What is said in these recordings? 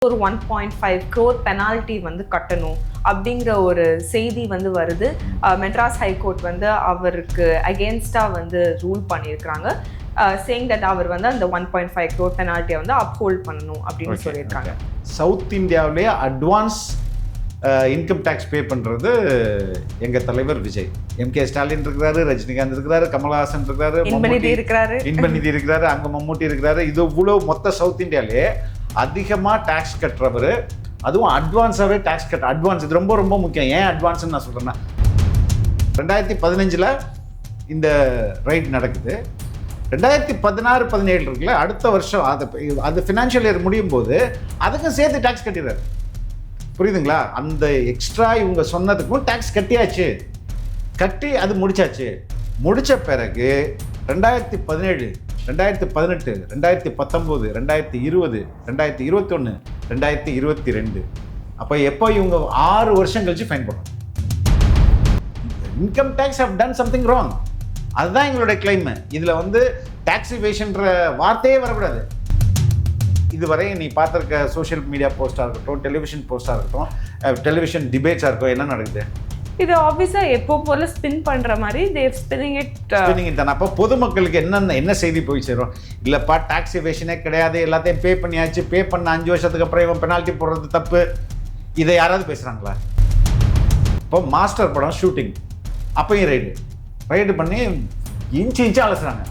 ஒரு 1.5 crore penalty வந்து கட்டணும் அப்படிங்கிற ஒரு செய்தி வந்து வருது. மெட்ராஸ் ஹைகோர்ட் வந்து அவருக்கு அகேன்ஸ்டாக வந்து ரூல் பண்ணியிருக்கிறாங்க. சேயிங் தட் அவர் வந்து அந்த 1.5 crore பெனால்ட்டியை வந்து அப்ஹோல்ட் பண்ணணும் அப்படின்னு சொல்லியிருக்காங்க. சவுத் இந்தியாவிலே அட்வான்ஸ் இன்கம் டேக்ஸ் பே பண்ணுறது எங்கள் தலைவர் விஜய். எம்கே ஸ்டாலின் இருக்கிறாரு, ரஜினிகாந்த் இருக்கிறாரு, கமல்ஹாசன் இருக்கிறாரு, இன்பநிதி இருக்கிறாரு, அங்கே மம்முட்டி இருக்கிறாரு. இது இவ்வளோ மொத்த சவுத் இந்தியாவிலே அதிகமாக டேக்ஸ் கட்டுறவர், அதுவும் அட்வான்ஸாகவே டேக்ஸ் அட்வான்ஸ். இது ரொம்ப ரொம்ப முக்கியம். ஏன் அட்வான்ஸ்ன்னு நான் சொல்கிறேன்னா, 2015 இந்த ரைட் நடக்குது. 2016-17 இருக்குல்ல, அடுத்த வருஷம் அது ஃபினான்ஷியல் இயர் முடியும் போது அதுக்கும் சேர்த்து டேக்ஸ் கட்டிடுறாரு. புரியுதுங்களா? அந்த எக்ஸ்ட்ரா இவங்க சொன்னதுக்கும் டேக்ஸ் கட்டி அது முடிச்சாச்சு. முடித்த பிறகு 2017, 2018, 2019, 2020, 2021, 2022, அப்போ எப்போ இவங்க 6 வருஷம் கழிச்சு ஃபைன் போடுறோம். Income tax have done something wrong. அதுதான் எங்களுடைய கிளைம். இதில் வந்து டேக்ஸ் இவேஷன்ற வார்த்தையே வரக்கூடாது. இதுவரை நீ பார்த்துருக்க சோஷியல் மீடியா போஸ்ட்டாக இருக்கட்டும், டெலிவிஷன் போஸ்ட்டாக இருக்கட்டும், டெலிவிஷன் டிபேட்ஸாக இருக்கட்டும், என்ன நடக்குது? இது ஆப்வியஸா எப்போ போல ஸ்பின் பண்ற மாதிரி ஸ்பின்னிங் இட். அப்போ பொதுமக்களுக்கு என்ன செய்தி போய் சேரும்? இல்லப்பா, டாக்ஸ் எவேஷனே கிடையாது, எல்லாத்தையும் பே பண்ணியாச்சு, பே பண்ண 5 வருஷத்துக்கு அப்புறம் இவன் பெனால்ட்டி போடுறது தப்பு. இதை யாராவது பேசுறாங்களா? இப்போ மாஸ்டர் படம் ஷூட்டிங் அப்பயும் ரைடு பண்ணி இன்ச்சு அலசுறாங்க.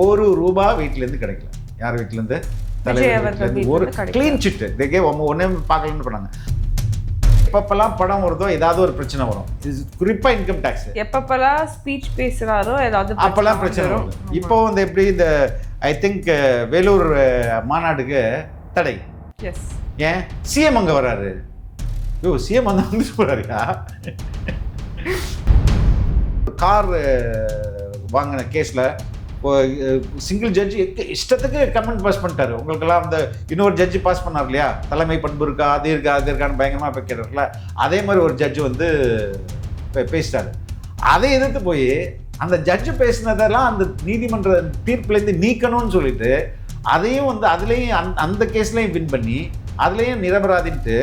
₹1 வீட்டிலேருந்து கிடைக்கல. யார் வீட்டிலேருந்து? தலைவர். ஒரு கிளீன் சிட்டு ஒன்னே பார்க்கலன்னு பண்ணாங்க. எப்பப்பெல்லாம் படம் வருதோ ஏதாவது ஒரு பிரச்சனை வரும். குறிப்பா இன்கம் டாக்ஸ் எப்பப்பெல்லாம் ஸ்பீச் பேசுறாரோ ஏதாவது அப்பெல்லாம் பிரச்சனை வரும். இப்போ வந்து எப்படி இந்த ஐ திங்க் வேலூர் மாநாடுக்கு தடை. ஏன்? சிஎம் அங்க வராரு. சிஎம் வந்து போறாருயா. கார் வாங்கின கேஸ்ல சிங்கிள் ஜட்ஜி இஷ்டத்துக்கு கமெண்ட் பாஸ் பண்ணிட்டாரு. உங்களுக்கெல்லாம் அந்த இன்னொரு ஜட்ஜி பாஸ் பண்ணார் இல்லையா, தலைமை பண்பு இருக்கா, அது இருக்கான்னு பயங்கரமாக இப்போ கேட்டார்ல, அதே மாதிரி ஒரு ஜட்ஜு வந்து பேசிட்டாரு. அதை எதிர்த்து போய் அந்த ஜட்ஜு பேசினதெல்லாம் அந்த நீதிமன்ற தீர்ப்புலேருந்து நீக்கணும்னு சொல்லிட்டு அதையும் வந்து அதுலேயும் அந்த கேஸ்லையும் வின் பண்ணி அதுலேயும் நிரபராதின்ட்டு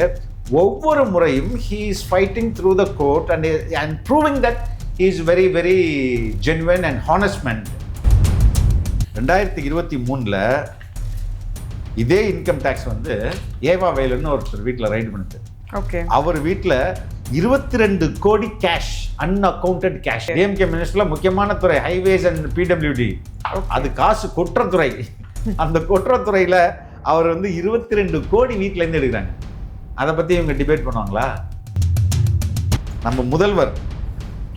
ஒவ்வொரு முறையும் he is fighting through the court and proving that he is very very genuine and honest man. 2023 இதே இன்கம் டேக்ஸ் வந்து ஏவா வேலுன்னு ஒருத்தர் வீட்டில் ரைடு பண்ணுது. ஓகே. அவர் வீட்டில் 22 கோடி கேஷ், அன்அக்கவுண்டட் கேஷ். டிஎம்கே மினிஸ்டர்ல முக்கியமான துறை ஹைவேஸ் அண்ட் பிடபிள்யூடி. அது காசு கொற்ற துறை. அந்த கொற்ற துறையில் அவர் வந்து 22 கோடி வீட்டிலேருந்து எடுக்கிறாங்க. அதை பற்றி இவங்க டிபேட் பண்ணுவாங்களா? நம்ம முதல்வர்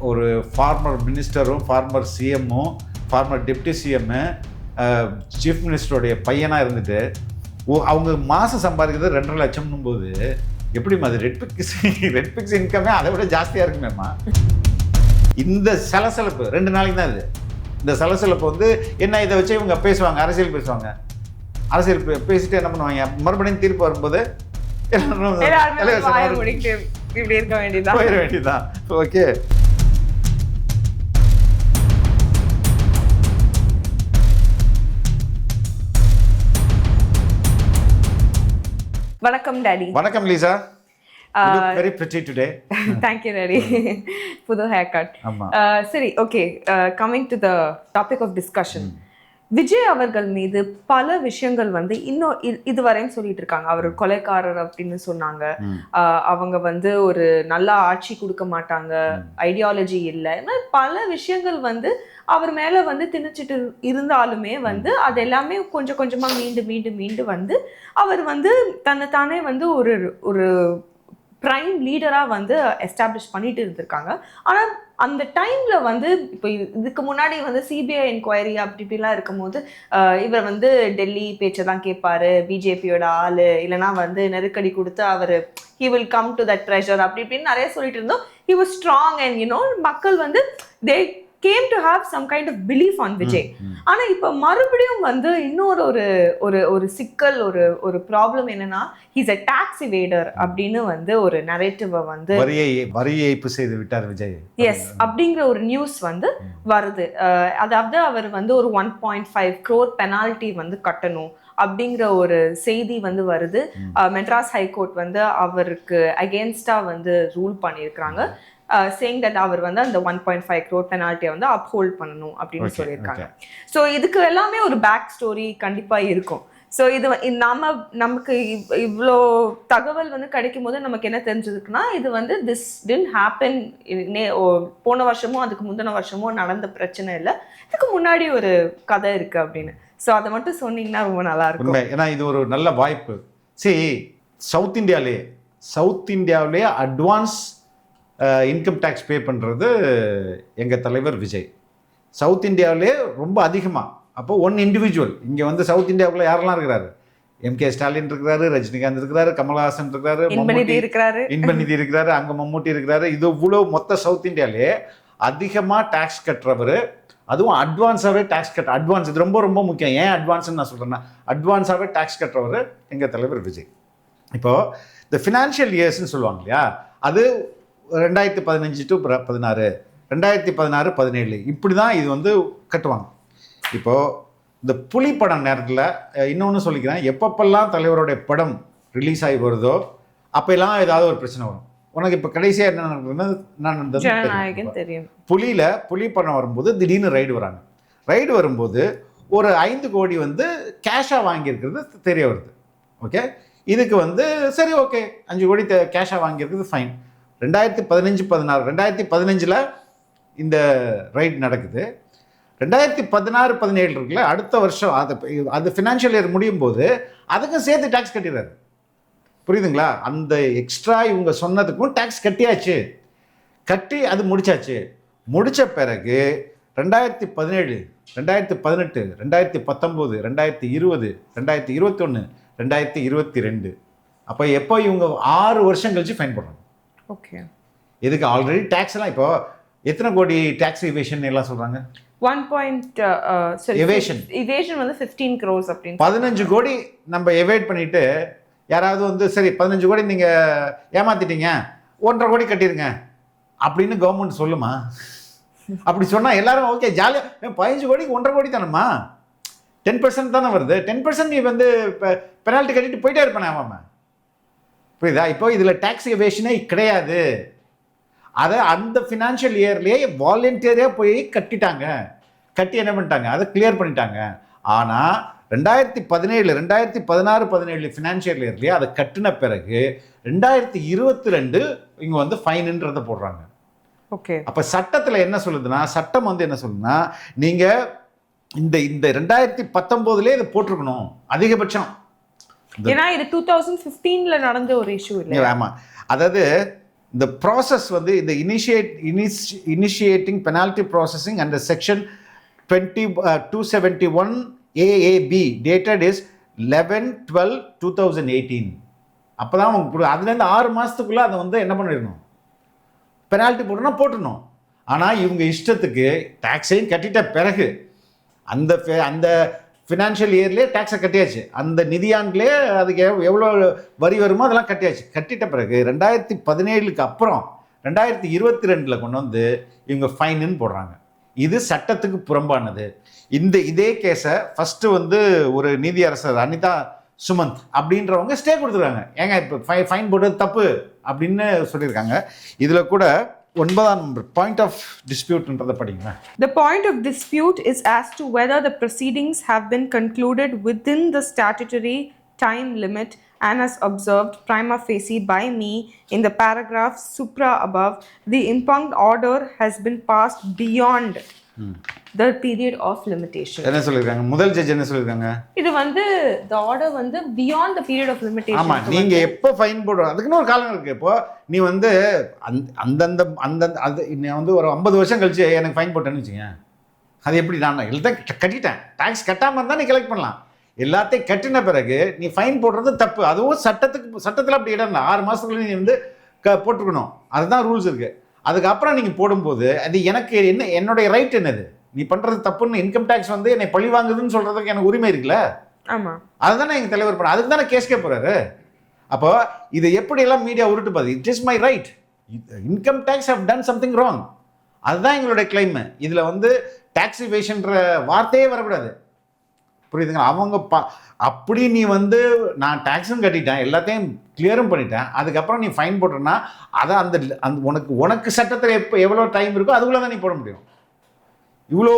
ஒரு farmer மினிஸ்டரும் farmer சிஎம்மும் farmer deputy சிஎம்மு chief மினிஸ்டருடைய பையனாக இருந்துட்டு அவங்க மாதம் சம்பாதிக்கிறது 2.5 லட்சம்னும் போது எப்படிமா அது ரெட் பிக்ஸ் இன்கமே அதை விட ஜாஸ்தியாக இருக்குமேம்மா. இந்த சலசலப்பு 2 நாளைக்கு தான் இது. இந்த சலசலப்பு வந்து என்ன, இதை வச்சு இவங்க பேசுவாங்க, அரசியல் பேசுவாங்க. அரசியல் பேசிட்டு என்ன பண்ணுவாங்க, மறுபடியும் தீர்ப்பு வரும்போது போயிட வேண்டியதான். ஓகே. வணக்கம் டாடி. வணக்கம் Lisa. You look very pretty today. Thank you daddy. புது ஹேர் கட். சரி, okay. Coming to the topic of discussion. Vijay அவர்கள் மீது பல விஷயங்கள் வந்து இன்னும் இதுவரையும் சொல்லிட்டு இருக்காங்க. அவர் கொலைக்காரர் அப்படின்னு சொன்னாங்க. அவங்க வந்து ஒரு நல்ல ஆட்சி கொடுக்க மாட்டாங்க, ஐடியாலஜி இல்லை, பல விஷயங்கள் வந்து அவர் மேல வந்து திணிச்சிட்டு இருந்தாலுமே வந்து அது எல்லாமே கொஞ்சம் கொஞ்சமா மீண்டு வந்து அவர் வந்து தன்னைத்தானே வந்து ஒரு பிரைம் லீடராக வந்து எஸ்டாப்ளிஷ் பண்ணிட்டு இருந்திருக்காங்க. ஆனால் அந்த டைம்ல வந்து இப்போ இதுக்கு முன்னாடி வந்து சிபிஐ என்கொயரி இப்படிலாம் இருக்கும்போது இவர் வந்து டெல்லி பேச்சை தான் கேட்பாரு, பிஜேபியோட ஆளு, இல்லைனா வந்து நெருக்கடி கொடுத்து அவர் he will come to that treasure அப்படி இப்படின்னு நிறைய சொல்லிட்டு இருந்தோம். he was strong and மக்கள் வந்து they came to have some kind of belief on Vijay. ஆனா இப்ப மறுபடியும் வந்து இன்னொரு ஒரு சிக்கல், ஒரு ப்ராப்ளம் என்னன்னா, he's a tax evader அப்படின்னு வந்து ஒரு நரேட்டிவ வந்து வரி ஏய்ப்பு செய்து விட்டார் விஜய். எஸ், அப்படிங்கிற ஒரு நியூஸ் வந்து வருது. அதாவது அவர் வந்து ஒரு 1.5 crore பெனால்ட்டி வந்து கட்டணும் அப்படிங்கிற ஒரு செய்தி வந்து வருது. மெட்ராஸ் ஹைகோர்ட் வந்து அவருக்கு அகேன்ஸ்டா வந்து ரூல் பண்ணியிருக்கிறாங்க, சேயிங் தட் அவர் வந்து அந்த 1.5 crore பெனால்ட்டியை வந்து அப்ஹோல்ட் பண்ணணும் அப்படின்னு சொல்லியிருக்காங்க. ஸோ இதுக்கு எல்லாமே ஒரு பேக் ஸ்டோரி கண்டிப்பாக இருக்கும். ஸோ இது நமக்கு இவ்வளோ தகவல் வந்து கிடைக்கும் போது நமக்கு என்ன தெரிஞ்சதுக்குன்னா, இது வந்து திஸ் டிட் ஹேப்பன் போன வருஷமோ அதுக்கு முந்தின வருஷமோ நடந்த பிரச்சனை இல்லை, இதுக்கு முன்னாடி ஒரு கதை இருக்கு அப்படின்னு. ஸோ அதை மட்டும் சொன்னீங்கன்னா ரொம்ப நல்லா இருக்கும். ஏன்னா இது ஒரு நல்ல வாய்ப்பு. சரி, சவுத் இந்தியாவிலே அட்வான்ஸ் இன்கம் டேக்ஸ் பே பண்ணுறது எங்கள் தலைவர் விஜய். சவுத் இந்தியாவிலே ரொம்ப அதிகமாக. அப்போ ஒன் இண்டிவிஜுவல் இங்கே வந்து சவுத் இந்தியாவுக்குள்ள யாரெல்லாம் இருக்கிறாரு? எம்கே ஸ்டாலின் இருக்கிறாரு, ரஜினிகாந்த் இருக்கிறாரு, கமல்ஹாசன் இருக்கிறாரு, இன்பநிதி இருக்கிறாரு, அங்கே மம்முட்டி இருக்கிறாரு. இது இவ்வளோ மொத்த சவுத் இந்தியாவிலே அதிகமாக டேக்ஸ் கட்டுறவர், அதுவும் அட்வான்ஸாகவே டேக்ஸ் அட்வான்ஸ், இது ரொம்ப ரொம்ப முக்கியம். ஏன் அட்வான்ஸ்ன்னு நான் சொல்கிறேன்னா, அட்வான்ஸாகவே டேக்ஸ் கட்டுறவர் எங்கள் தலைவர் விஜய். இப்போது இந்த ஃபினான்ஷியல் இயர்ஸ்ன்னு சொல்லுவாங்க இல்லையா, அது 2015 to 16, 2016-17 இப்படி தான் இது வந்து கட்டுவாங்க. இப்போது இந்த புலி படம் நேரத்தில் இன்னொன்று சொல்லிக்கிறேன், எப்பப்பெல்லாம் தலைவருடைய படம் ரிலீஸ் ஆகி வருதோ அப்போல்லாம் ஏதாவது ஒரு பிரச்சனை வரும். உனக்கு இப்போ கடைசியாக என்ன நடந்தது தெரியும். புலி படம் வரும்போது திடீர்னு ரைடு வரும்போது ஒரு 5 கோடி வந்து கேஷாக வாங்கியிருக்கிறது தெரிய வருது. ஓகே, இதுக்கு வந்து சரி, ஓகே, 5 கோடி கேஷாக வாங்கியிருக்கிறது ஃபைன். 2015-16 2015 இந்த ரைட் நடக்குது. 2016-17 இருக்குல்ல, அடுத்த வருஷம் அது ஃபினான்ஷியல் இயர் முடியும் போது அதுக்கும் சேர்த்து டேக்ஸ் கட்டிடுறாரு. புரியுதுங்களா? அந்த எக்ஸ்ட்ரா இவங்க சொன்னதுக்கும் டேக்ஸ் கட்டி அது முடிச்சாச்சு. முடித்த பிறகு 2017, 2018, 2019, 2020, 2021, 2022 அப்போ எப்போ இவங்க 6 வருஷம் கழிச்சு ஃபைன் போடுறாங்க. ஓகே, இதுக்கு ஆல்ரெடி டேக்ஸ் எல்லாம் இப்போ எத்தனை கோடி டேக்ஸ் இவேஷன் எல்லாம் சொல்றாங்க? 1 இவேஷன் வந்து 15 crores அப்படின்னு 15 கோடி நம்ம எவேட் பண்ணிட்டு, யாராவது வந்து சரி 15 கோடி நீங்க ஏமாத்திட்டீங்க, 1.5 கோடி கட்டிருங்க அப்படின்னு கவர்மெண்ட் சொல்லுமா? அப்படி சொன்னா எல்லாரும் ஓகே ஜாலியா, 15 கோடிக்கு 1.5 கோடி தானம்மா, 10% தானே வருது, 10% நீ வந்து பெனால்ட்டி கட்டிட்டு போயிட்டே இருப்பானே அவன். புரியுதா? இப்போ இதில் டேக்ஸ் எவேஷனே கிடையாது. அதை அந்த ஃபினான்ஷியல் இயர்லேயே வாலண்டியராக போய் கட்டி என்ன பண்ணிட்டாங்க, அதை கிளியர் பண்ணிட்டாங்க. ஆனால் 2016-17 ஃபினான்ஷியல் இயர்லேயே அதை கட்டின பிறகு 2022 இங்கே வந்து ஃபைனுன்றதை போடுறாங்க. ஓகே, அப்போ சட்டத்தில் என்ன சொல்லுதுன்னா, சட்டம் வந்து என்ன சொல்லுதுன்னா, நீங்கள் இந்த 2019 இதை போட்டிருக்கணும் அதிகபட்சம். ஏன்னா இது 2015 நடந்த ஒரு இஷ்யூ இல்லை. ஆமாம், அதாவது இந்த ப்ராசஸ் வந்து இந்த initiating penalty processing under section 271 AAB dated is 11/12/2018. அப்போ தான் உங்களுக்கு அதுலேருந்து 6 மாதத்துக்குள்ளே அதை வந்து என்ன பண்ணிடணும், பெனால்ட்டி போட்டுடணும். ஆனால் இவங்க இஷ்டத்துக்கு டேக்ஸையும் கட்டிட்ட பிறகு அந்த ஃபினான்ஷியல் இயர்லேயே டேக்ஸை கட்டியாச்சு, அந்த நிதியாண்டிலே அதுக்கு எவ்வளோ வரி வருமோ அதெல்லாம் கட்டிட்ட பிறகு 2017 அப்புறம் 2022 கொண்டு வந்து இவங்க ஃபைனுன்னு போடுறாங்க. இது சட்டத்துக்கு புறம்பானது. இதே கேஸை ஃபஸ்ட்டு வந்து ஒரு நீதியரசர் அனிதா சுமந்த் அப்படின்றவங்க ஸ்டே கொடுத்துருக்காங்க. ஏங்க இப்போ ஃபைன் போட்டது தப்பு அப்படின்னு சொல்லியிருக்காங்க. இதில் கூட 9ஆம் நம்பர் பாயிண்ட் ஆஃப் டிஸ்பியூட்ன்றதை படிங்க. The point of dispute is as to whether the proceedings have been concluded within the statutory time limit and as observed prima facie by me in the paragraph supra above, the impugned order has been passed beyond the period of limitation. என்ன சொல்லிருக்காங்க முதல் judge? என்ன சொல்லிருக்காங்க? இது வந்து the order வந்து beyond the period of limitation. ஆமா, நீங்க எப்போ ஃபைன் போடுறோம் அதுக்குன்னு ஒரு காலம் இருக்கு. இப்போ நீ வந்து அது வந்து ஒரு 50 வருஷம் கழிச்சு எனக்கு ஃபைன் போட்டேன்னு வச்சுங்க, அது எப்படி? நான் எல்லாம் கட்டிட்டேன், டேக்ஸ் கட்டாமல் இருந்தால் நீ கலெக்ட் பண்ணலாம். எல்லாத்தையும் கட்டின பிறகு நீ ஃபைன் போடுறது தப்பு. அதுவும் சட்டத்தில் அப்படி இடம் இல்லை. 6 மாதத்துக்குள்ள நீ வந்து போட்டுக்கணும், அதுதான் ரூல்ஸ் இருக்குது. அதுக்கப்புறம் நீங்கள் போடும்போது அது எனக்கு என்னுடைய ரைட் என்னது? நீ பண்ணுறது தப்புன்னு இன்கம் டேக்ஸ் வந்து என்னை பழி வாங்குதுன்னு சொல்கிறதுக்கு எனக்கு உரிமை இருக்குல்ல? ஆமாம், அதுதானே எங்கள் தலைவர் பண்ண, அதுக்கு தானே கேஸ்கே போகிறாரு. அப்போ இதை எப்படியெல்லாம் மீடியா உருட்டு பாது, it is my right, income tax have done something wrong, அதுதான் எங்களுடைய கிளைம். இதில் வந்து டாக்ஸ் இவேஷன்ற வார்த்தையே வரக்கூடாது. புரியுதுங்களா? அவங்க அப்படி நீ வந்து நான் டேக்ஸும் கட்டிட்டேன், எல்லாத்தையும் கிளியரும் பண்ணிட்டேன், அதுக்கப்புறம் நீ ஃபைன் போட்டேன்னா அதை அந்த உனக்கு சட்டத்தில் எவ்வளோ டைம் இருக்கோ அதுக்குள்ளே தான் நீ போட முடியும். இவ்வளோ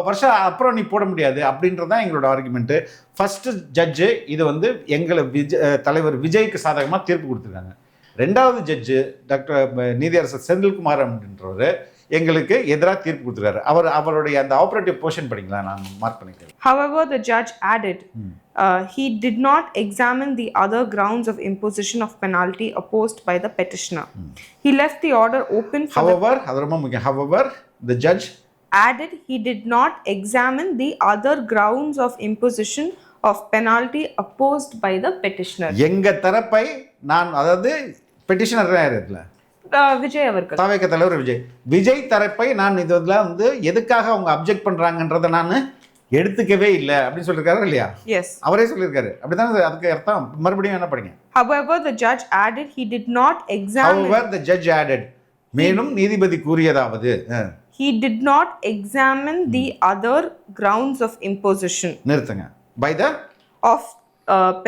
வருஷம் அப்புறம் நீ போட முடியாது அப்படின்றது தான் எங்களோட ஆர்குமெண்ட்டு. ஃபஸ்ட்டு ஜட்ஜு இது வந்து எங்களை தலைவர் விஜய்க்கு சாதகமாக தீர்ப்பு கொடுத்துருக்காங்க. ரெண்டாவது ஜட்ஜு டாக்டர் நீதியரசர் செந்தில்குமார் அப்படின்றவர் எங்களுக்கு எதிராக தீர்ப்பு கொடுத்துருக்காரு. அவருடைய அந்த ஆபரேட்டிவ் போர்ஷன் படிங்களா, நான் மார்க் பண்ணிக்கிறேன். However, the judge added, he did not examine the other grounds of imposition of penalty opposed by the petitioner. He left the order open for however, அது ரொம்ப முக்கியம். However, the judge added he did not examine the other grounds of imposition of penalty opposed by the petitioner. எங்க தரப்பை நான், அதாவது petitioner இருக்குல்ல விஜய் அவர்கள், தாவேக தலைவர் விஜய் தரப்பை நான் இதுல வந்து எதுக்காக அவங்க அப்ஜெக்ட் பண்றாங்கன்றதை நான் எடுத்துக்கவே இல்லை அப்படின்னு சொல்லியிருக்காரு இல்லையா? Yes, அவரே சொல்லியிருக்காரு. அப்படிதான் அதுக்கு அர்த்தம். மறுபடியும் என்ன படிங்க. However, the judge added he did not examine. However, the judge added, மேலும் நீதிபதி கூறியதாவது, he did not examine the other grounds of imposition. நிறுத்துங்க. By the of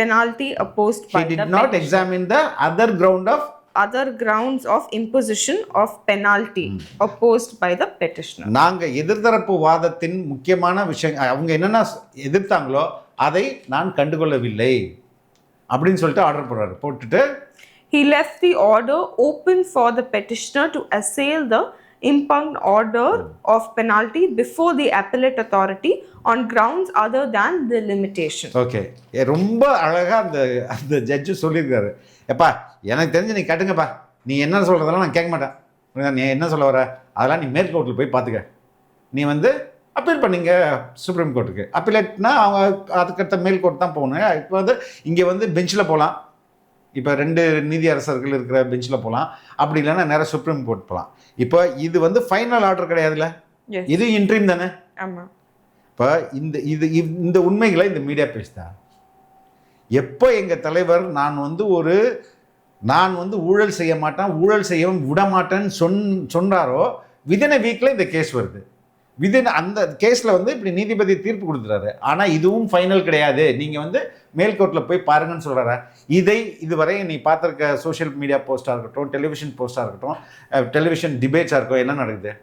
penalty opposed by the he did not examine the other grounds of imposition of penalty opposed by the petitioner. நாங்க எதிர்த்தரப்பு வாதத்தின் முக்கியமான விஷயம் அவங்க என்னென்ன எதிர்த்தாங்களோ அதை நான் கண்டுகொள்ளவில்லை அப்படின்னு சொல்லிட்டு ஆர்டர் போடுறாரு. போட்டுட்டு he left the order open for the petitioner to assail the impugned order of penalty before the appellate authority on grounds other than the limitation. Okay, ரொம்ப அழகா அந்த ஜட்ஜு சொல்லியிருக்காரு. எப்பா எனக்கு தெரிஞ்சு நீ கட்டுங்கப்பா, நீ என்ன சொல்கிறதெல்லாம் நான் கேட்க மாட்டேன், நீ என்ன சொல்ல வர அதெல்லாம் நீ மேற்கோர்ட்டில் போய் பார்த்துக்க, நீ வந்து அப்பீல் பண்ணிங்க சுப்ரீம் கோர்ட்டுக்கு. அப்பீலேட்னா அவங்க அதுக்கடுத்த மேல் கோர்ட் தான் போகணும். இப்போ வந்து இங்கே வந்து பெஞ்சில் போகலாம், இப்போ 2 நீதியரசர்கள் இருக்கிற பெஞ்சில் போகலாம், அப்படி இல்லைன்னா நேராக சுப்ரீம் கோர்ட் போகலாம். இப்போ இது வந்து ஃபைனல் ஆர்டர் கிடையாதுல்ல, இது இன்ட்ரீம் தானே. ஆமாம். இப்போ இந்த உண்மைகளை இந்த மீடியா பேசுதா? எப்போ எங்கள் தலைவர் நான் வந்து ஊழல் செய்ய மாட்டேன், ஊழல் செய்யவும் விட மாட்டேன்னு சொன்னாரோ விதின் a வீக்கில் இந்த கேஸ் வருது. அந்த கேஸில் வந்து இப்படி நீதிபதி தீர்ப்பு கொடுத்துறாரு. ஆனால் இதுவும் ஃபைனல் கிடையாது, நீங்கள் வந்து மேல்கோர்ட்டில் போய் பாருங்கன்னு சொல்கிறாரு. இதுவரை நீ பார்த்துருக்க சோஷியல் மீடியா போஸ்ட்டாக இருக்கட்டும், டெலிவிஷன் போஸ்ட்டாக இருக்கட்டும், டெலிவிஷன் டிபேட்ஸாக இருக்கட்டும், என்ன நடக்குது?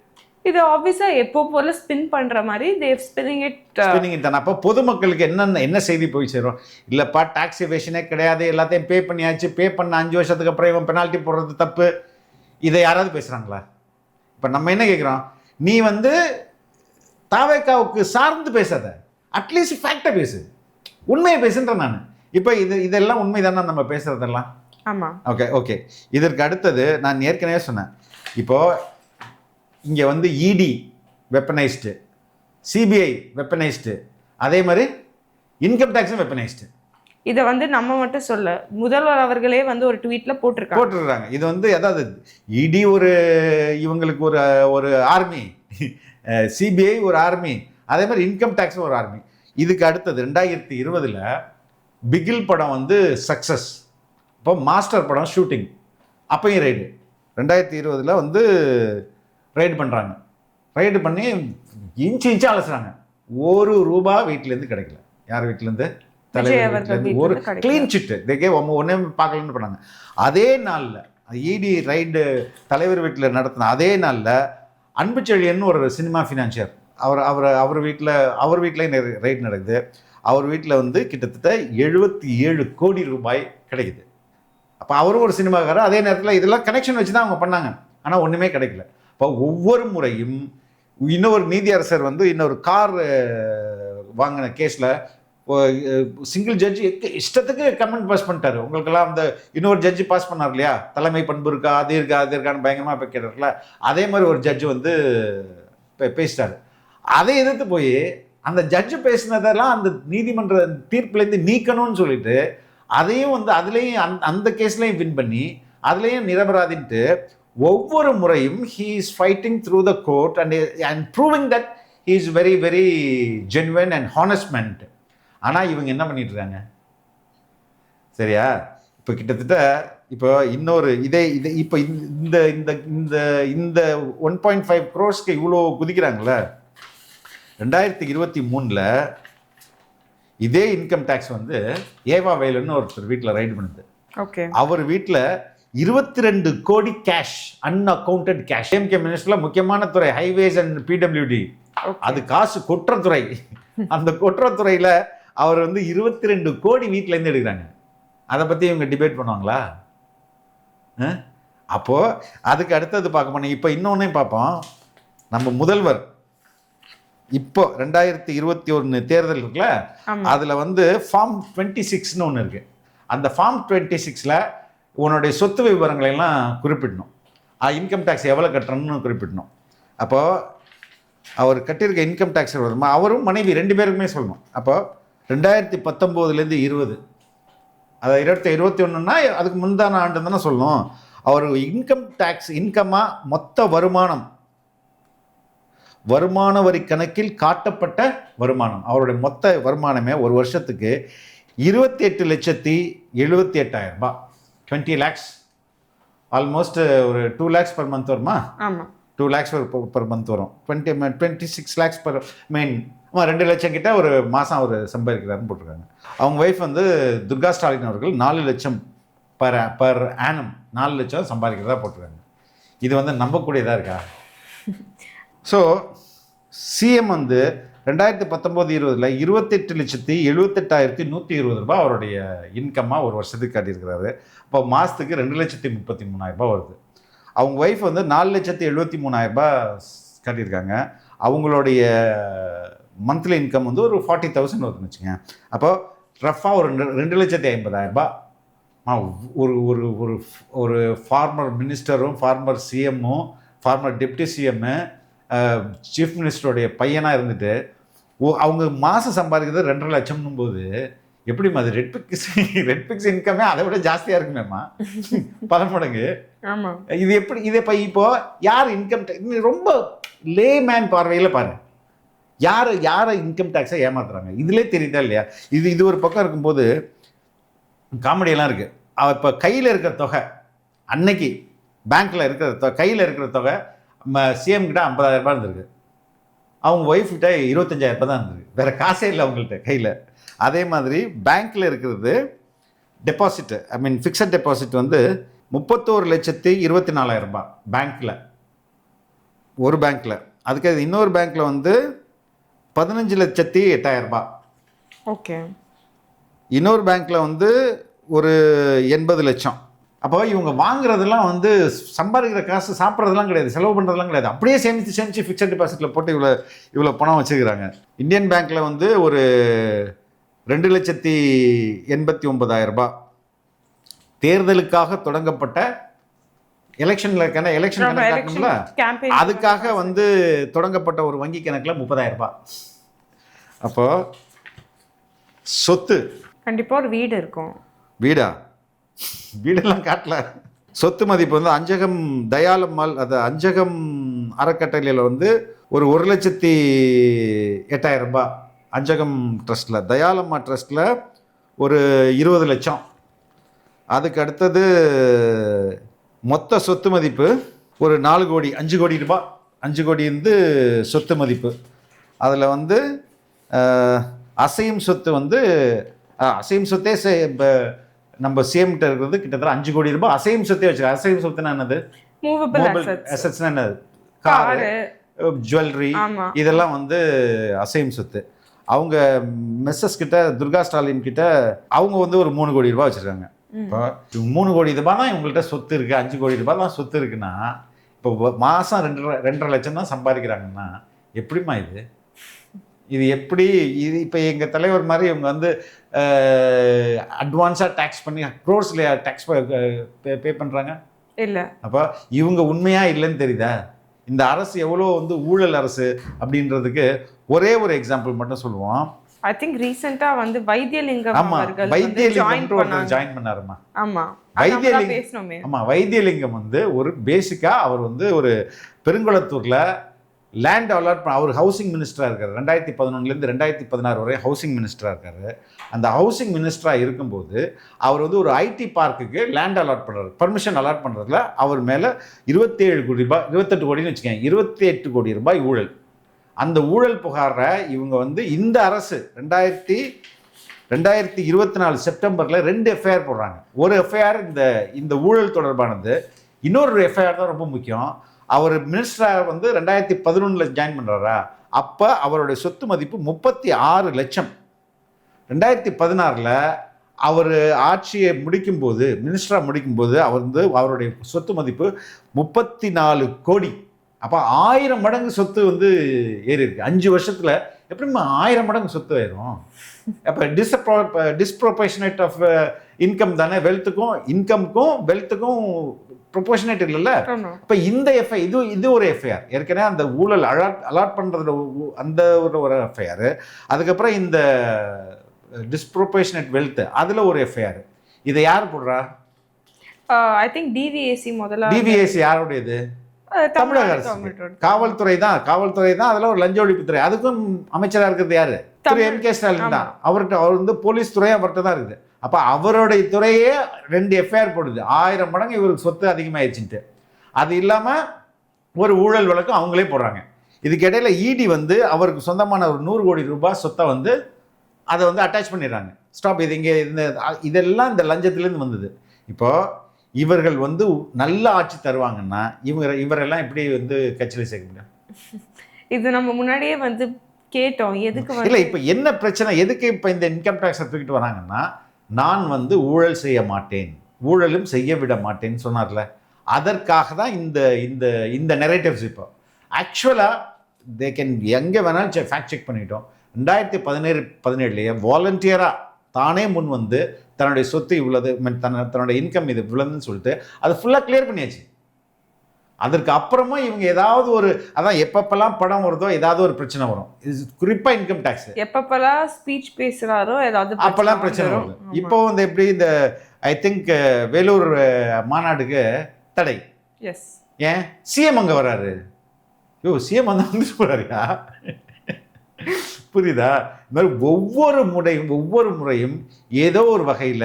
இது ஆப்வியஸா எப்போ போல ஸ்பின் பண்ற மாதிரி ஸ்பின்னிங் இட் தானே. அப்போ பொதுமக்களுக்கு என்ன செய்தி போய் சேரும்? இல்லைப்பா டாக்ஸ் எவேஷனே கிடையாது, எல்லாத்தையும் பே பண்ணியாச்சு, பே பண்ண 5 வருஷத்துக்கு அப்புறம் இவன் பெனால்ட்டி போடுறது தப்பு, இதை யாராவது பேசுகிறாங்களா? இப்போ நம்ம என்ன கேட்குறோம், நீ வந்து தாவேக்காவுக்கு சார்ந்து பேசாத, அட்லீஸ்ட் ஃபேக்டை பேசு, உண்மையை பேசுன்ற நான். இப்போ இதெல்லாம் உண்மை தானே நம்ம பேசுகிறதெல்லாம்? ஆமாம். ஓகே. இதற்கு அடுத்தது நான் ஏற்கனவே சொன்னேன், இப்போது இங்கே வந்து இடி வெப்பனைஸ்டு, சிபிஐ வெப்பனைஸ்டு, அதே மாதிரி இன்கம் டேக்ஸும் வெப்பனைஸ்டு. இதை வந்து நம்ம மட்டும் சொல்ல, முதல்வர் அவர்களே வந்து ஒரு ட்வீட்ல போட்டிருக்காங்க. இது வந்து அதாவது இடி இவங்களுக்கு ஒரு ஆர்மி, சிபிஐ ஒரு ஆர்மி, அதே மாதிரி இன்கம் டேக்ஸும் ஒரு ஆர்மி. இதுக்கு அடுத்தது 2020 பிகில் படம் வந்து சக்ஸஸ், இப்போ மாஸ்டர் படம் ஷூட்டிங், அப்பையும் ரைடு 2020 வந்து ரைடு பண்ணுறாங்க. ரைடு பண்ணி இன்ச்சு அலசுறாங்க. ₹1 வீட்டிலேருந்து கிடைக்கல. யார் வீட்டிலேருந்து? தலைவர். ஒரு க்ளீன் சிட்டு தேக்கே ஒன்றே பார்க்கலன்னு பண்ணாங்க. அதே நாளில் இடி ரைடு தலைவர் வீட்டில் நடத்தின அதே நாளில் அன்புச்செழியன் ஒரு சினிமா ஃபினான்சியர், அவர் வீட்டில் ரைடு நடக்குது. அவர் வீட்டில் வந்து கிட்டத்தட்ட ₹77 கோடி கிடைக்குது. அப்போ அவரும் ஒரு சினிமாக்காரர். அதே நேரத்தில் இதெல்லாம் கனெக்ஷன் வச்சு தான் அவங்க பண்ணாங்க. ஆனால் ஒன்றுமே கிடைக்கல. இப்போ ஒவ்வொரு முறையும் இன்னொரு நீதியரசர் வந்து இன்னொரு கார் வாங்கின கேஸில் சிங்கிள் ஜட்ஜி இஷ்டத்துக்கு கமெண்ட் பாஸ் பண்ணிட்டாரு. உங்களுக்கெல்லாம் அந்த இன்னொரு ஜட்ஜி பாஸ் பண்ணார் இல்லையா, தலைமை பண்பு இருக்கா, அது இருக்கான்னு பயங்கரமாக இப்போ கேட்டார்ல, அதே மாதிரி ஒரு ஜட்ஜு வந்து பேசிட்டாரு. அதை எதிர்த்து போய் அந்த ஜட்ஜு பேசினதெல்லாம் அந்த நீதிமன்ற தீர்ப்புலேருந்து நீக்கணும்னு சொல்லிட்டு அதையும் வந்து அதுலேயும் அந்த கேஸ்லையும் வின் பண்ணி அதுலேயும் நிரபராதின்ட்டு ஒவ்வொரு முறையும் he is fighting through the court and proving that he is very very genuine and honest man. ஆனால் இவங்க என்ன பண்ணிட்டு இருக்காங்க சரியா? இப்போ கிட்டத்தட்ட இப்போ இன்னொரு இப்போ இந்த 1.5 crores இவ்வளோ குதிக்கிறாங்களே. 2023 இதே இன்கம் டேக்ஸ் வந்து ஏவா வேலுன்னு ஒருத்தர் வீட்டில் ரைடு பண்ணுது. ஓகே. அவர் வீட்டில் 22 கோடி கேஷ், அன்அக்கவுண்டட் கேஷ். டிஎம்கே மினிஸ்டர்ல முக்கியமான துறை ஹைவேஸ் அண்ட் பிடபிள்யூடி, அது காசு கொற்ற துறை. அந்த கொற்ற துறையில அவர் வந்து 22 கோடி வீட்டுல இருந்து எடுக்கிறாங்க. அதை பத்தி இவங்க டிபேட் பண்ணுவாங்களா? அப்போ அதுக்கு அடுத்தது பார்க்க போனோம். இப்போ இன்னொன்னையும் பார்ப்போம். நம்ம முதல்வர் இப்போ 2021 தேர்தல் இருக்குல்ல, அதுல வந்து ஃபார்ம் 26ன்னு ஒன்று இருக்கு. அந்த ஃபார்ம் 26ல உன்னுடைய சொத்து விவரங்களை எல்லாம் குறிப்பிடணும். இன்கம் டேக்ஸ் எவ்வளோ கட்டுறன்னு குறிப்பிடணும். அப்போ அவர் கட்டியிருக்க இன்கம் டேக்ஸ் வருமா, அவரும் மனைவி 2 பேருக்குமே சொல்லணும். அப்போ 2019லேருந்து 20, அதை 2021ன்னா அதுக்கு முந்தான ஆண்டு தானே சொல்லணும். அவர் இன்கம் டேக்ஸ் இன்கமாக மொத்த வருமான வரி கணக்கில் காட்டப்பட்ட வருமானம், அவருடைய மொத்த வருமானமே ஒரு வருஷத்துக்கு 28,78,000 ரூபாய். 20 lakhs, ஆல்மோஸ்ட் ஒரு 2 lakhs per month வருமா? ஆமாம், 2 lakhs per month வரும். 26 lakhs per மீன் 2 லட்சம் கிட்ட ஒரு மாதம் அவர் சம்பாதிக்கிறாருன்னு போட்டிருக்காங்க. அவங்க ஒய்ஃப் வந்து துர்கா ஸ்டாலின் அவர்கள் 4 லட்சம் பர் ஆனம் 4 லட்சம் சம்பாதிக்கிறதா போட்டிருக்காங்க. இது வந்து நம்பக்கூடியதாக இருக்கா? ஸோ சிஎம் வந்து 2019-20 28,78,120 ரூபாய் அவருடைய இன்கம்மாக ஒரு வருஷத்துக்கு காட்டியிருக்கிறாரு. இப்போ மாதத்துக்கு 2,33,000 ரூபாய் வருது. அவங்க ஒய்ஃப் வந்து 4,73,000 ரூபாய் காட்டியிருக்காங்க. அவங்களுடைய மந்த்லி இன்கம் வந்து ஒரு 40,000 வருதுன்னு வச்சுங்க. அப்போ ரஃபாக ஒரு 2,50,000 ரூபாய் ஒரு ஒரு ஒரு ஒரு farmer மினிஸ்டரும் farmer சிஎம்மும் farmer deputy சிஎம்மு chief மினிஸ்டருடைய பையனாக இருந்துட்டு அவங்க மாதம் சம்பாதிக்கிறது 2.5 லட்சம்னும் போது எப்படிமா அது ரெட்பிக்ஸ் இன்கமே அதை விட ஜாஸ்தியாக இருக்குமேம்மா, 10 மடங்கு. ஆமாம். இது எப்படி இதை இப்போ யார் இன்கம் டேக்ஸ் ரொம்ப லேமேன் பார்வையில் பாரு, யாரை இன்கம் டேக்ஸை ஏமாத்துறாங்க இதுலேயே தெரியுதா இல்லையா? இது ஒரு பக்கம் இருக்கும்போது காமெடியெல்லாம் இருக்குது. இப்போ கையில் இருக்கிற தொகை, அன்னைக்கு பேங்க்கில் இருக்கிற கையில் இருக்கிற தொகை சிஎம் கிட்ட 50,000 ரூபாய் இருந்திருக்கு, அவங்க ஒய்ஃப் கிட்ட 25,000 ரூபாய் தான் இருந்திருக்கு, வேற காசே இல்லை அவங்கள்ட்ட கையில். அதே மாதிரி பேங்க்கில் இருக்கிறது டெபாசிட்டு, ஃபிக்ஸட் டெபாசிட் வந்து 31,24,000 ரூபாய் பேங்க்கில், ஒரு பேங்க்கில். அதுக்கு இன்னொரு பேங்க்கில் வந்து 15,08,000 ரூபாய். ஓகே. இன்னொரு பேங்க்கில் வந்து ஒரு 80 லட்சம். அப்போ இவங்க வாங்குறதெல்லாம் வந்து சம்பாதிக்கிற காசு சாப்பிட்றதெல்லாம் கிடையாது, செலவு பண்ணுறதுலாம் கிடையாது, அப்படியே சேமித்து ஃபிக்ஸட் டெபாசிட்டில் போட்டு இவ்வளோ பணம் வச்சுக்கிறாங்க. இந்தியன் பேங்க்கில் வந்து ஒரு 2,89,000 ரூபாய் தேர்தலுக்காக தொடங்கப்பட்ட எலெக்ஷன் கணக்குல அதுக்காக வந்து தொடங்கப்பட்ட ஒரு வங்கி கணக்கில் 30,000 ரூபாய். அப்போ சொத்து கண்டிப்பாக ஒரு வீடு இருக்கும். வீடெல்லாம் காட்டல. சொத்து மதிப்பு வந்து அஞ்சகம் தயாளம்மாள், அது அஞ்சகம் அறக்கட்டளையில் வந்து ஒரு 1,08,000 ரூபாய் அஞ்சகம் ட்ரஸ்ட்டில், தயாளம்மா ட்ரஸ்ட்டில் ஒரு 20 லட்சம். அதுக்கு அடுத்தது மொத்த சொத்து மதிப்பு ஒரு 4 கோடி 5 கோடி ரூபாய், 5 கோடி வந்து சொத்து மதிப்பு. அதில் வந்து அசையும் சொத்து வந்து அசையும் சொத்தே நம்ம சிஎம்கிட்ட இருக்கிறது கிட்டத்தட்ட 5 கோடி ரூபாய் அசையும் சொத்தே வச்சுருக்காங்க. அசையும் சொத்துனா என்னது? மூவபிள் அசெட்ஸ்னா என்னது? காரு, ஜுவல்லரி, இதெல்லாம் வந்து அசையும் சொத்து. அவங்க மெஸ்ஸஸ் கிட்ட துர்கா ஸ்டாலின் கிட்ட அவங்க வந்து ஒரு 3 கோடி ரூபாய் வச்சுருக்காங்க. இப்போ 3 கோடி ரூபாய் தான் இவங்கள்ட்ட சொத்து இருக்குது, 5 கோடி ரூபாய் தான் சொத்து இருக்குன்னா இப்போ மாதம் 2.5 லட்சம் தான் சம்பாதிக்கிறாங்கன்னா எப்படிமா இது எப்படி? இது இப்போ எங்கள் தலைவர் மாதிரி இவங்க வந்து அட்வான்ஸாக டேக்ஸ் பண்ணி க்ரோர்ஸில் டேக்ஸ் பே பண்ணுறாங்க இல்லை. அப்போ இவங்க உண்மையாக இல்லைன்னு தெரியுதா? இந்த அரசு எவ்வளோ வந்து ஊழல் அரசு அப்படின்றதுக்கு ஒரே ஒரு எக்ஸாம்பிள் மட்டும் சொல்லுவோம். ஐ திங்க் ரீசெண்டா வந்து வைத்தியலிங்கம் அவர்கள் ஜாயின் பண்ணாருமா. ஆமா, வைத்தியலிங்கம். ஆமா, வைத்தியலிங்கம் வந்து ஒரு பேசிக்கா அவர் வந்து ஒரு பெருங்குளத்தூர்ல லேண்ட் அலாட் அவர் ஹவுசிங் மினிஸ்டராக இருக்கார். 2011லேருந்து 2016 வரை ஹவுசிங் மினிஸ்டராக இருக்கார். அந்த ஹவுசிங் மினிஸ்டராக இருக்கும்போது அவர் வந்து ஒரு ஐடி பார்க்குக்கு லேண்ட் அலாட் பண்ணுறாரு, பர்மிஷன் அலாட் பண்ணுறதுல அவர் மேலே 27 கோடி ரூபாய், 28 கோடின்னு வச்சுக்கேன், 28 கோடி ரூபாய் ஊழல். அந்த ஊழல் புகாரை இவங்க வந்து இந்த அரசு 2024 செப்டம்பரில் 2 எஃப்ஐஆர் போடுறாங்க. ஒரு எஃப்ஐஆர் இந்த ஊழல் தொடர்பானது, இன்னொரு எஃப்ஐஆர் தான் ரொம்ப முக்கியம். அவர் மினிஸ்டராக வந்து 2011 ஜாயின் பண்ணுறாரா, அப்போ அவருடைய சொத்து மதிப்பு 36 லட்சம். 2016 அவர் ஆட்சியை முடிக்கும்போது, மினிஸ்டராக முடிக்கும்போது அவர் வந்து அவருடைய சொத்து மதிப்பு 34 கோடி. அப்போ 1000 மடங்கு சொத்து வந்து ஏறி இருக்கு 5 வருஷத்தில். எப்படிமா 1000 மடங்கு சொத்து ஆயிரும்? அப்போ டிஸ்ப்ரொபோர்ஷனேட் ஆஃப் இன்கம் தானே, இன்கம்க்கும் வெல்த்துக்கும் ப்ரொபோர்ஷனேட் இல்லைல்ல. இப்போ இந்த இது ஒரு எஃப்ஐஆர். ஏற்கனவே அந்த ஊழல் அலாட் பண்ணுறதுல அந்த ஒரு எஃப்ஐஆர். அதுக்கப்புறம் இந்த டிஸ்ப்ரொபோர்ஷனேட் வெல்த் அதில் ஒரு எஃப்ஐஆர். இதை யார் போடுறா? ஐ திங்க் டிவிஏசி முதல்ல. டிவிஏசி யாருடையது? தமிழக அரசு. காவல்துறை தான் அதில் ஒரு லஞ்ச ஒழிப்புத்துறை. அதுக்கும் அமைச்சராக இருக்கிறது யாரு? திரு M.K. ஸ்டாலின் தான். அவர் வந்து போலீஸ் துறை அவர்கிட்ட தான் இருக்குது. அப்போ அவருடைய துறையே 2 எஃப்ஐஆர் போடுது. 1000 மடங்கு இவருக்கு சொத்து அதிகமாகிடுச்சுட்டு. அது இல்லாமல் ஒரு ஊழல் வழக்கம் அவங்களே போடுறாங்க. இதுக்கு இடையில இடி வந்து அவருக்கு சொந்தமான ஒரு 100 கோடி ரூபாய் சொத்தை வந்து அதை வந்து அட்டாச் பண்ணிடுறாங்க. ஸ்டாப், இது இங்கே இதெல்லாம் இந்த லஞ்சத்துலேருந்து வந்தது. இப்போ இவர்கள் வந்து நல்ல ஆட்சி தருவாங்கன்னா இவரெல்லாம் எப்படி வந்து கட்சியில் சேர்க்க முடியும்? இது நம்ம முன்னாடியே வந்து கேட்டோம். எதுக்கு இல்லை, இப்போ என்ன பிரச்சனை, எதுக்கு இப்போ இந்த இன்கம் டேக்ஸை தூக்கிட்டு வராங்கன்னா, நான் வந்து ஊழல் செய்ய மாட்டேன், ஊழலும் செய்ய விட மாட்டேன்னு சொன்னார்ல, அதற்காக தான் இந்த இந்த இந்த நெரேட்டிவ்ஸ். இப்போ ஆக்சுவலாக தே கேன் எங்கே வேணாலும் ஃபேக்ட் செக் பண்ணிட்டோம். 2017 வாலண்டியராக தானே முன் வந்து தன்னுடைய சொத்து இவ்வளவு, தன்னுடைய இன்கம் இது இவ்வளவுன்னு சொல்லிட்டு அதை ஃபுல்லாக கிளியர் பண்ணியாச்சு. அதற்கு அப்புறமா இவங்க ஏதாவது ஒரு, அதான் எப்பப்பெல்லாம் படம் வருதோ ஏதாவது ஒரு பிரச்சனை வரும். இது குறிப்பாக இன்கம் டேக்ஸ். எப்பப்பெல்லாம் ஸ்பீச் பேசுகிறாரோ ஏதாவது அப்போல்லாம் பிரச்சனை வரும். இப்போ வந்து எப்படி இந்த ஐ திங்க் வேலூர் மாநாடுக்கு தடை. எஸ், ஏன் சிஎம் அங்கே வராரு? சிஎம் வந்து வந்துட்டு போறாருயா, புரியுதா? இந்த மாதிரி ஒவ்வொரு முறையும் ஏதோ ஒரு வகையில்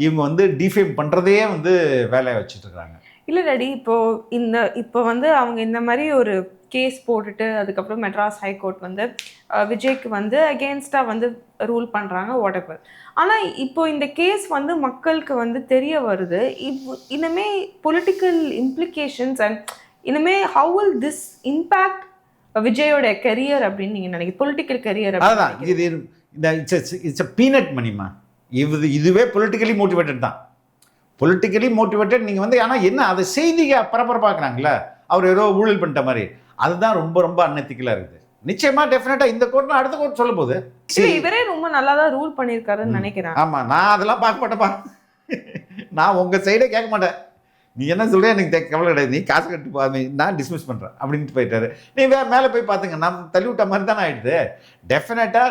இவங்க வந்து டிஃபேம் பண்ணுறதையே வந்து வேலையை வச்சுட்டு இருக்காங்க. இல்லை டாடி, இப்போ வந்து அவங்க இந்த மாதிரி ஒரு கேஸ் போட்டுட்டு அதுக்கப்புறம் மெட்ராஸ் ஹைகோர்ட் வந்து விஜய்க்கு வந்து அகெயின்ஸ்டாக வந்து ரூல் பண்ணுறாங்க, வாட் எவர். ஆனால் இப்போ இந்த கேஸ் வந்து மக்களுக்கு வந்து தெரிய வருது. இனிமே பொலிட்டிக்கல் இம்ப்ளிகேஷன்ஸ் அண்ட் இனிமே ஹவு வில் திஸ் இம்பேக்ட் விஜயோட கரியர் அப்படின்னு நீங்கள் நினைக்கிறீங்க? Political career. அதுதான் இது. இட்ஸ் அ பீனட் மணிமா. இதுவே பொலிட்டிக்கலி மோட்டிவேட்டட் தான். பொலிட்டிக்கலி மோட்டிவேட்டட் நீங்கள் வந்து, ஆனால் என்ன அதை செய்தியை பரபரப்பாக்குறாங்களே, அவர் ஏதோ ஊழல் பண்ணிட்ட மாதிரி, அதுதான் ரொம்ப ரொம்ப அன்எத்திக்கலாக இருக்குது. நிச்சயமாக டெஃபினட்டாக இந்த கோர்ட்னா அடுத்த கோர்ட் சொல்ல போகுது. இவரே ரொம்ப நல்லா தான் ரூல் பண்ணியிருக்காருன்னு நினைக்கிறேன். ஆமாம், நான் அதெல்லாம் பார்க்க மாட்டேப்பா. நான் உங்கள் சைடே கேட்க மாட்டேன். நீ என்ன சொல்கிற எனக்கு கவலை கிடையாது, நீ காசு கட்டு, நான் டிஸ்மிஸ் பண்ணுறேன் அப்படின்ட்டு போயிட்டாரு. நீ மேலே போய் பார்த்துங்க, நான் தள்ளி விட்ட மாதிரி தானே ஆகிடுது. டெஃபினட்டாக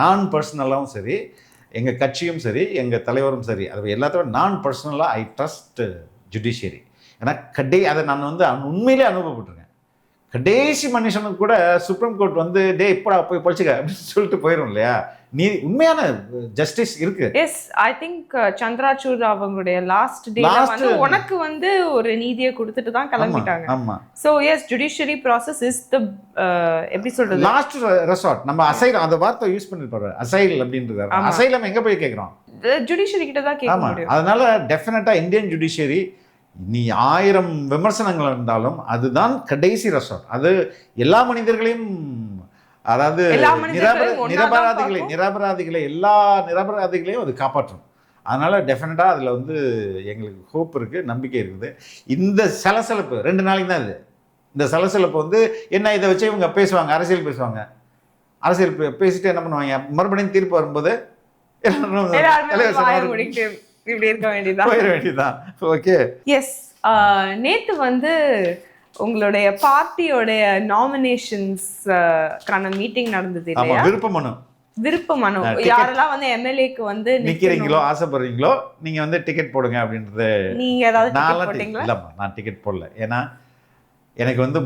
நான் பர்சனலாகவும் சரி, எங்கள் கட்சியும் சரி, எங்கள் தலைவரும் சரி, அது எல்லாத்தோட நான் பர்சனலாக ஐ ட்ரஸ்ட் ஜுடிஷியரி. ஏன்னா அதை நான் வந்து உண்மையிலே அனுபவப்பட்டிருக்கேன். கடைசி மனுஷனுக்கு கூட சுப்ரீம் கோர்ட் வந்து டே இப்படா போய் படிச்சுக்க அப்படின்னு சொல்லிட்டு போயிடும் இல்லையா? நீ உண்மையான ஜஸ்டிஸ் இருக்கு. எஸ், ஐ திங்க் சந்திராசூட் அவங்களுடைய லாஸ்ட் டே வந்து உனக்கு வந்து ஒரு நீதியை கொடுத்துட்டு தான் கிளம்பிட்டாங்க. ஆமா. So yes, judiciary process is the எப்படி சொல்றது, லாஸ்ட் ரெசார்ட். நம்ம அசைலம் அந்த வார்த்தை யூஸ் பண்ணிருப்பாரு, அசைல் அப்படின்றது. அசைலம் எங்க போய் கேட்கிறோம்? ஜுடிஷியரி கிட்ட தான் கேட்க முடியும். அதனால டெஃபினட்டா இந்தியன் ஜுடிஷியரி, நீ 1000 விமர்சனங்கள் இருந்தாலும் அதுதான் கடைசி ரெசார்ட். அது எல்லா மனிதர்களையும், அதாவது நிரபராதிகளை எல்லா நிரபராதிகளையும் அது காப்பாற்றும். அதனால டெஃபினட்டாக அதில் வந்து எங்களுக்கு ஹோப் இருக்குது, நம்பிக்கை இருக்குது. இந்த சலசலப்பு 2 நாளைக்கு தான் இது. இந்த சலசலப்பு வந்து என்ன, இதை வச்சு இவங்க பேசுவாங்க, அரசியல் பேசுவாங்க. அரசியல் பேசிட்டு என்ன பண்ணுவாங்க, மறுபடியும் தீர்ப்பு வரும்போது இப்படி இருக்க வேண்டியதான். ஓகே. எஸ், நேத்து வந்து உங்களுடைய பார்ட்டியோடைய நாமினேஷன்ஸ்க்கான மீட்டிங் நடந்தது இல்லையா? விருப்ப மனு யாரெல்லாம் வந்து எம்எல்ஏக்கு வந்து நிக்கிறீங்களோ, ஆசைப்படுறீங்களோ, நீங்க வந்து டிக்கெட் போடுங்க அப்படின்றது. நீங்க ஏதாவது டிக்கெட் போட்டீங்களா? இல்லம்மா, நான் டிக்கெட் போடல. ஏன்னா எனக்கு வந்து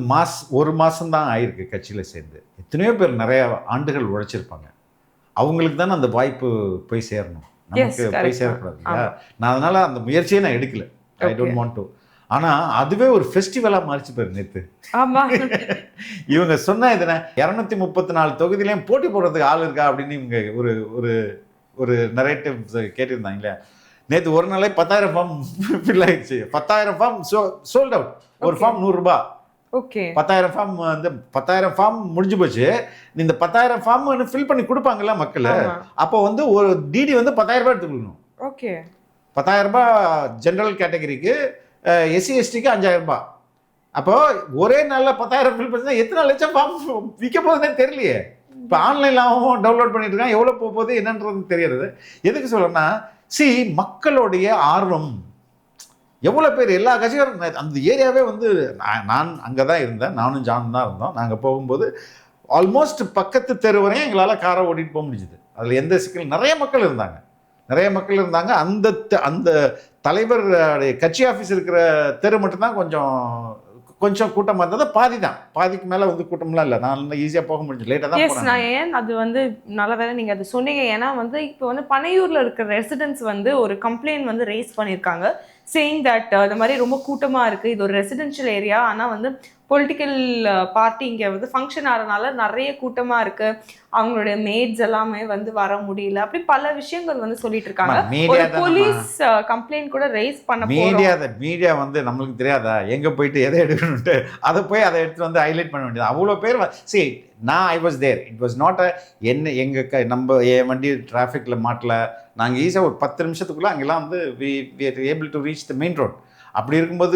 ஒரு மாசம் தான் ஆயிருக்கு கட்சியில சேர்ந்து. எத்தனையோ பேர் நிறைய ஆண்டுகள் உழைச்சிருப்பாங்க. அவங்களுக்கு தானே அந்த வாய்ப்பு போய் சேரணும், நமக்கு போய் சேரக்கூடாது இல்லையா? நான் அதனால அந்த முயற்சியை நான் எடுக்கல. I don't want to. ஆனால் அதுவே ஒரு ஃபெஸ்டிவலாக மாறிச்சு பேர் நேற்று. ஆமாம், இவங்க சொன்ன இதுனா 234 தொகுதியிலையும் போட்டி போடுறதுக்கு ஆள் இருக்கா அப்படின்னு இவங்க ஒரு ஒரு ஒரு நரேட்டிவ் கேட்டிருந்தாங்க இல்லையா. நேற்று ஒரு நாளே 10,000 ஃபார்ம் ஃபில் ஆயிடுச்சு. 10,000 ஃபார்ம் சோல்ட் அவுட். ஒரு ஃபார்ம் 100 ரூபாய். ஓகே, 10,000 ஃபார்ம் வந்து 10,000 ஃபார்ம் முடிஞ்சு போச்சு. இந்த 10,000 ஃபார்ம் ஃபில் பண்ணி கொடுப்பாங்கல்ல மக்கள். அப்போ வந்து ஒரு டிடி வந்து 10,000 ரூபாய் எடுத்துக்கணும். ஓகே, 10,000 ரூபாய் ஜென்ரல் கேட்டகரிக்கு, எஸ்சி எஸ்டிக்கு 5,000 ரூபாய். அப்போ ஒரே நாளில் 10,000 ஃபில் பண்ணி எத்தனை லட்சம் ஃபார்ம் விற்க போகுதுன்னே தெரியலையே. இப்போ ஆன்லைன்லாகவும் டவுன்லோட் பண்ணிட்டு இருக்காங்க. எவ்வளோ போக போகுது என்னன்றது தெரியறது. எதுக்கு சொல்றேன்னா, மக்களுடைய ஆர்வம் எவ்வளோ பேர் எல்லா கட்சியும் அந்த ஏரியாவே வந்து நான் அங்கே தான் இருந்தேன். நானும் ஜானும் தான் இருந்தோம். நாங்கள் போகும்போது ஆல்மோஸ்ட் பக்கத்து தெரு வரையும் எங்களால் காரை ஓட்டிகிட்டு போக முடிஞ்சுது. அதில் எந்த சிக்கல், நிறைய மக்கள் இருந்தாங்க. அந்த தலைவர் கட்சி ஆஃபீஸ் இருக்கிற தெரு மட்டும்தான் கொஞ்சம் கூட்டமாக இருந்தது. பாதிக்கு மேலே வந்து கூட்டம்லாம் இல்லை. நான் ஈஸியாக போக முடிஞ்சு. லேட்டாக தான் போனேன். நான் ஏன் அது வந்து நல்ல வேலை நீங்கள் அது சொன்னீங்க. ஏன்னா வந்து இப்போ வந்து பனையூரில் இருக்கிற ரெசிடென்ட்ஸ் வந்து ஒரு கம்ப்ளைண்ட் வந்து ரேஸ் பண்ணியிருக்காங்க, சேயிங் தட் இந்த மாதிரி ரொம்ப கூட்டமாக இருக்குது, இது ஒரு ரெசிடென்ஷியல் ஏரியா, ஆனால் வந்து பொலிட்டிக்கல் பார்ட்டி இங்கே வந்து ஃபங்க்ஷன் ஆகிறதுனால நிறைய கூட்டமாக இருக்குது, அவங்களுடைய மேட்ஸ் எல்லாமே வந்து வர முடியல, அப்படி பல விஷயங்கள் வந்து சொல்லிட்டு இருக்காங்க. போலீஸ் கம்ப்ளைண்ட் கூட ரைஸ் பண்ண மீடியா வந்து நம்மளுக்கு தெரியாதா எங்கே போயிட்டு எதை எடுக்கணும்ட்டு அதை எடுத்து வந்து ஹைலைட் பண்ண வேண்டியது. அவ்வளோ பேர் சரி, நான் I was there. It was not நம்ம என் வண்டி டிராஃபிக்கில் மாட்டல. நாங்கள் ஈஸியாக ஒரு 10 நிமிஷத்துக்குள்ளே அங்கெல்லாம் வந்து we are able to reach the main road. அப்படி இருக்கும்போது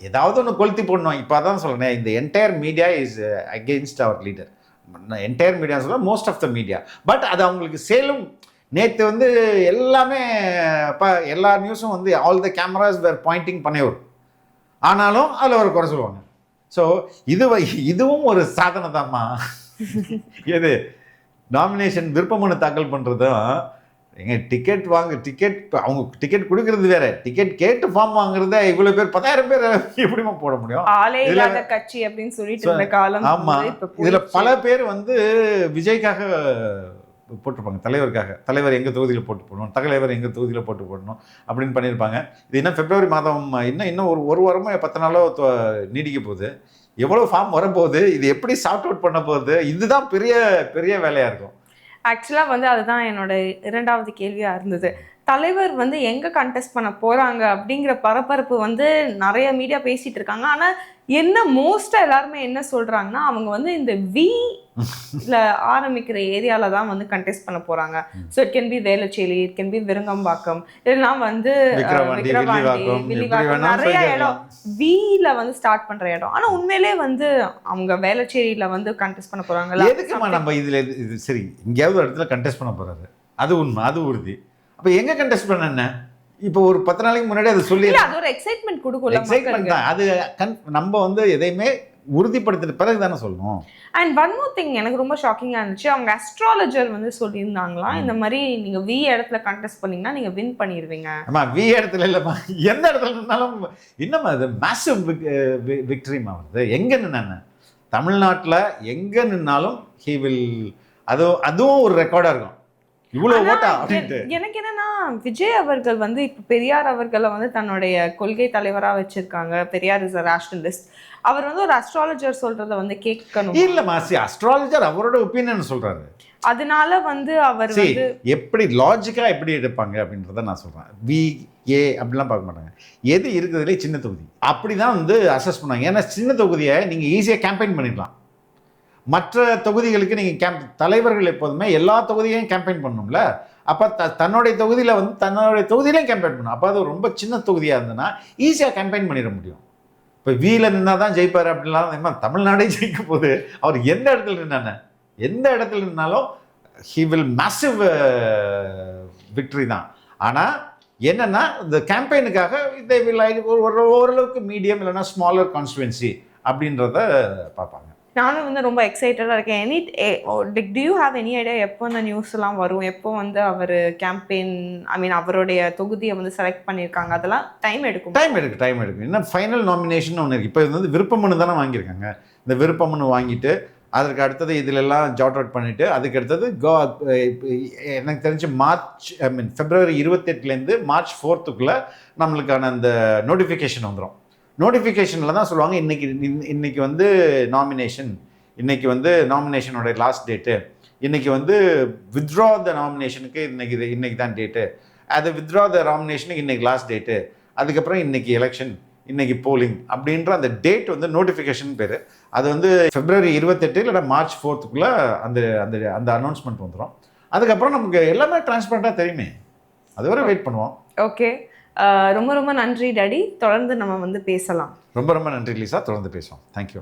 ஏதாவது ஒன்று கொளுத்தி போடணும். இப்போ அதான் சொல்கிறேன், இந்த entire media is against our leader. Entire media சொல்ல most of the media. But அது அவங்களுக்கு சேலும். நேற்று வந்து எல்லாமே எல்லா நியூஸும் வந்து all the cameras were pointing Panaiyur. ஆனாலும் அதில் ஒரு குறை சொல்லுவாங்க. ஸோ இதுவும் ஒரு சாதனை தான்மா. எது நாமினேஷன் விருப்பமனு தாக்கல் பண்ணுறதும் எங்க டிக்கெட் அவங்க டிக்கெட் கொடுக்கறது வேற, டிக்கெட் கேட்டு ஃபார்ம் வாங்குறத இவ்வளோ பேர் 10,000 பேர் எப்படிமா போட முடியும்? ஆளே இல்லாத கட்சி அப்படின்னு சொல்லிட்டு இருந்த காலம். ஆமா, இதுல பல பேர் வந்து விஜய்க்காக போட்டிருப்பாங்க, தலைவர் எங்க தொகுதியில் போட்டு போடணும், தலைவர் எங்க தொகுதியில் போட்டு போடணும் அப்படின்னு பண்ணியிருப்பாங்க. இது இன்னும் பிப்ரவரி மாதம் இன்னும் ஒரு வாரமோ 10 நாளோ நீடிக்க போகுது. எவ்வளோ ஃபார்ம் வரப்போகுது, இது எப்படி சார்ட் அவுட் பண்ண போகுது, இதுதான் பெரிய வேலையா இருக்கும். ஆக்சுவலாக வந்து அதுதான் என்னோட 2வது கேள்வியாக இருந்தது. தலைவர் வந்து எங்கே கண்டெஸ்ட் பண்ண போகிறாங்க அப்படிங்கிற பரபரப்பு வந்து நிறைய மீடியா பேசிகிட்டு இருக்காங்க. ஆனால் என்ன மோஸ்ட்டாக எல்லாருமே என்ன சொல்கிறாங்கன்னா, அவங்க வந்து இந்த வீல ஆரம்பிக்கிற ஏரியாவில் தான் வந்து கண்டெஸ்ட் பண்ண போகிறாங்க. So it can be Velachery, it can be Virugambakkam, இல்லைனா வந்து வில்லிவாக்கம், நிறைய இடம் வீல வந்து ஸ்டார்ட் பண்ணுற இடம். ஆனால் உண்மையிலே வந்து அவங்க வேளச்சேரியில் வந்து கண்டெஸ்ட் பண்ண போகிறாங்க. எதுக்குமா நம்ம இதில் இது சரி, எங்கேயாவது ஒரு இடத்துல கண்டெஸ்ட் பண்ண போகிறாரு, அது உண்மை, அது உறுதி. அப்போ எங்கே கண்டெஸ்ட் பண்ண என்ன? இப்போ ஒரு 10 நாளைக்கு முன்னாடி அது சொல்லி அது ஒரு எக்ஸைட்மெண்ட் கொடுக்கல. எக்ஸைட்மெண்ட் தான் அது. நம்ம வந்து எதையுமே உறுதிப்படுத்தின பிறகு தானே சொல்லணும். அண்ட் ஒன் மோர் திங் எனக்கு ரொம்ப ஷாக்கிங்காக இருந்துச்சு. அவங்க அஸ்ட்ராலஜர் வந்து சொல்லியிருந்தாங்களாம், இந்த மாதிரி நீங்கள் வி இடத்துல கண்டெஸ்ட் பண்ணீங்கன்னா நீங்கள் வின் பண்ணிடுவீங்க. ஆமாம், வி இடத்துல இல்லைம்மா, எந்த இடத்துல இருந்தாலும் இன்னும் அது மேசிவ் விக்டரிமா வருது. எங்கே நின்று தமிழ்நாட்டில் எங்கே நின்னாலும் ஹி வில், அதுவும் ஒரு ரெக்கார்டாக இருக்கும். இவ்வளவு ஓட்டா அப்படின்ட்டு எனக்கு என்னன்னா, விஜய் அவர்கள் வந்து இப்போ பெரியார் அவர்களை வந்து தன்னுடைய கொள்கை தலைவராக வச்சிருக்காங்க. Periyar is a rationalist. அவர் வந்து ஒரு அஸ்ட்ராலஜர் சொல்றத வந்து கேட்கணும். இல்லம்மா, அஸ்ட்ராலஜர் அவரோட ஒப்பீனியன் சொல்றாரு. அதனால வந்து அவர் வந்து எப்படி லாஜிக்கா எப்படி எடுப்பாங்க அப்படின்றத நான் சொல்றேன். VA அப்படிலாம் பார்க்க மாட்டாங்க. எது இருக்குதுலே சின்ன தொகுதி அப்படிதான் வந்து அசஸ் பண்ணாங்க. ஏன்னா சின்ன தொகுதியை நீங்க ஈஸியாக கேம்பெயின் பண்ணிடலாம். மற்ற தொகுதிகளுக்கு நீங்கள் தலைவர்கள் எப்போதுமே எல்லா தொகுதியையும் கேம்பெயின் பண்ணணும்ல. அப்போ தன்னுடைய தொகுதியில் வந்து தன்னுடைய தொகுதியிலையும் கேம்பெயின் பண்ணணும். அப்போ அது ரொம்ப சின்ன தொகுதியாக இருந்ததுன்னா ஈஸியாக கேம்பெயின் பண்ணிட முடியும். இப்போ வீல நின்னா தான் ஜெயிப்பார் அப்படின்லாம் தமிழ்நாடே ஜெயிக்க போகுது. அவர் எந்த இடத்துல நின்னாலும் ஹி வில் மேசிவ் விக்டரி தான். ஆனால் என்னென்னா இந்த கேம்பெயினுக்காக இதை ஓரளவுக்கு மீடியம் இல்லைன்னா ஸ்மாலர் கான்ஸ்டுவன்சி அப்படின்றத பார்ப்பாங்க. நானும் வந்து ரொம்ப எக்ஸைட்டடாக இருக்கேன். To you have any idea எப்போ இந்த நியூஸ்லாம் வரும், எப்போ வந்து அவர் கேம்பெயின் அவருடைய தொகுதியை வந்து செலக்ட் பண்ணியிருக்காங்க? அதெல்லாம் டைம் எடுக்கும். இன்னும் ஃபைனல் நாமினேஷன் ஒன்று இருக்குது. இப்போ இது வந்து விருப்பமனு தானே வாங்கியிருக்காங்க. இந்த விருப்பமனு வாங்கிட்டு அதற்கு அடுத்தது இதிலெல்லாம் ஜாட் அவுட் பண்ணிவிட்டு அதுக்கு அடுத்தது எனக்கு தெரிஞ்சு பிப்ரவரி 28 மார்ச் 4 நம்மளுக்கான அந்த நோட்டிஃபிகேஷன் வந்துடும். நோட்டிஃபிகேஷனில் தான் சொல்லுவாங்க இன்னைக்கு வந்து நாமினேஷன், இன்னைக்கு வந்து நாமினேஷனோட லாஸ்ட் டேட்டு, இன்னைக்கு வந்து வித்ட்ரா த நாமினேஷனுக்கு இன்னைக்கு தான் டேட்டு, அது வித்ட்ரா த நாமினேஷனுக்கு இன்னைக்கு லாஸ்ட் டேட்டு, அதுக்கப்புறம் இன்னைக்கு எலெக்ஷன், இன்னைக்கு போலிங் அப்படின்ற அந்த டேட் வந்து நோட்டிஃபிகேஷன் பேர். அது வந்து February 28 இல்லைனா March 4th அந்த அந்த அந்த அனௌன்ஸ்மெண்ட் வந்துடும். அதுக்கப்புறம் நமக்கு எல்லாமே டிரான்ஸ்பரண்டாக தெரியுமே, அதுவரை வெயிட் பண்ணுவோம். ஓகே, ரொம்ப ரொம்ப நன்றி டாடி. தொடர்ந்து நம்ம வந்து பேசலாம். ரொம்ப ரொம்ப நன்றி லீசா, தொடர்ந்து பேசுவோம். தேங்க்யூ.